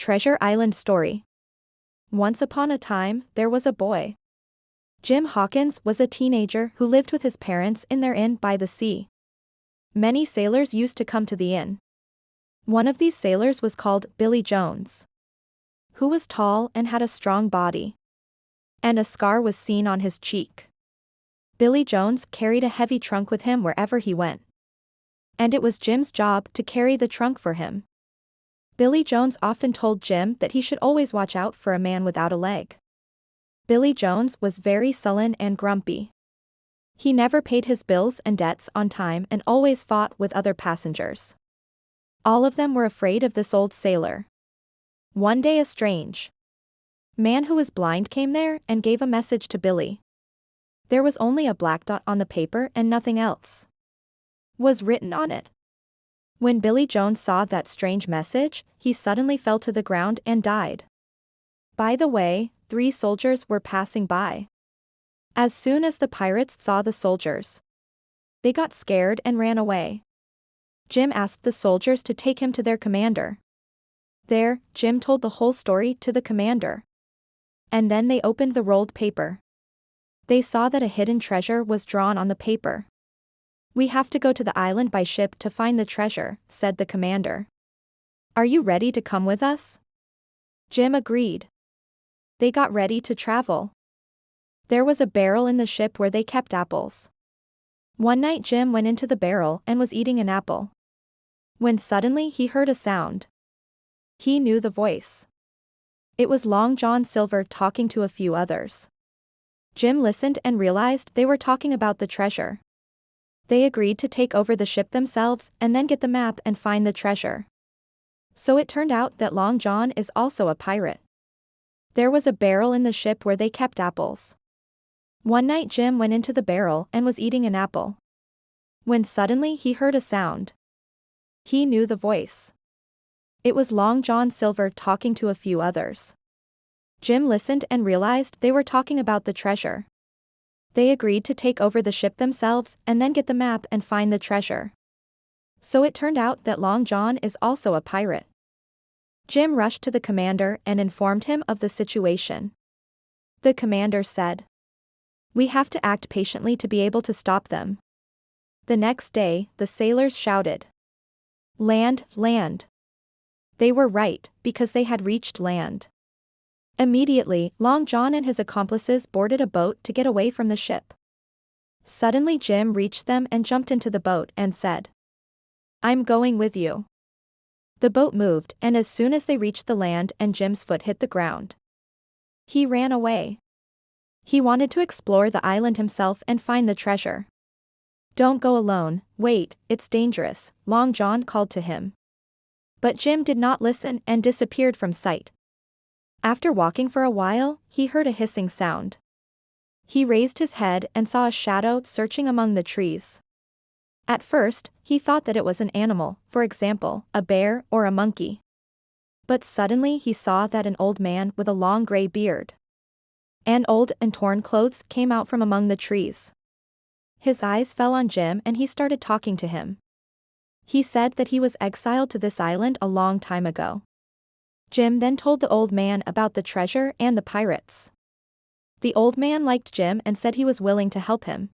Treasure Island Story. Once upon a time, there was a boy. Jim Hawkins was a teenager who lived with his parents in their inn by the sea. Many sailors used to come to the inn. One of these sailors was called Billy Jones, who was tall and had a strong body, and a scar was seen on his cheek. Billy Jones carried a heavy trunk with him wherever he went, and it was Jim's job to carry the trunk for him. Billy Jones often told Jim that he should always watch out for a man without a leg. Billy Jones was very sullen and grumpy. He never paid his bills and debts on time and always fought with other passengers. All of them were afraid of this old sailor. One day a strange man who was blind came there and gave a message to Billy. There was only a black dot on the paper and nothing else was written on it. When Billy Jones saw that strange message, he suddenly fell to the ground and died. By the way, 3 soldiers were passing by. As soon as the pirates saw the soldiers, they got scared and ran away. Jim asked the soldiers to take him to their commander. There, Jim told the whole story to the commander. And then they opened the rolled paper. They saw that a hidden treasure was drawn on the paper. "We have to go to the island by ship to find the treasure," said the commander. "Are you ready to come with us?" Jim agreed. They got ready to travel. There was a barrel in the ship where they kept apples. One night Jim went into the barrel and was eating an apple, when suddenly he heard a sound. He knew the voice. It was Long John Silver talking to a few others. Jim listened and realized they were talking about the treasure. They agreed to take over the ship themselves and then get the map and find the treasure. So it turned out that Long John is also a pirate. There was a barrel in the ship where they kept apples. One night Jim went into the barrel and was eating an apple, when suddenly he heard a sound. He knew the voice. It was Long John Silver talking to a few others. Jim listened and realized they were talking about the treasure. They agreed to take over the ship themselves and then get the map and find the treasure. So it turned out that Long John is also a pirate. Jim rushed to the commander and informed him of the situation. The commander said, "We have to act patiently to be able to stop them." The next day, the sailors shouted, "Land, land!" They were right, because they had reached land. Immediately, Long John and his accomplices boarded a boat to get away from the ship. Suddenly Jim reached them and jumped into the boat and said, "I'm going with you." The boat moved, and as soon as they reached the land and Jim's foot hit the ground, he ran away. He wanted to explore the island himself and find the treasure. "Don't go alone, wait, it's dangerous," Long John called to him. But Jim did not listen and disappeared from sight. After walking for a while, he heard a hissing sound. He raised his head and saw a shadow searching among the trees. At first, he thought that it was an animal, for example, a bear or a monkey. But suddenly he saw that an old man with a long gray beard and old and torn clothes came out from among the trees. His eyes fell on Jim and he started talking to him. He said that he was exiled to this island a long time ago. Jim then told the old man about the treasure and the pirates. The old man liked Jim and said he was willing to help him.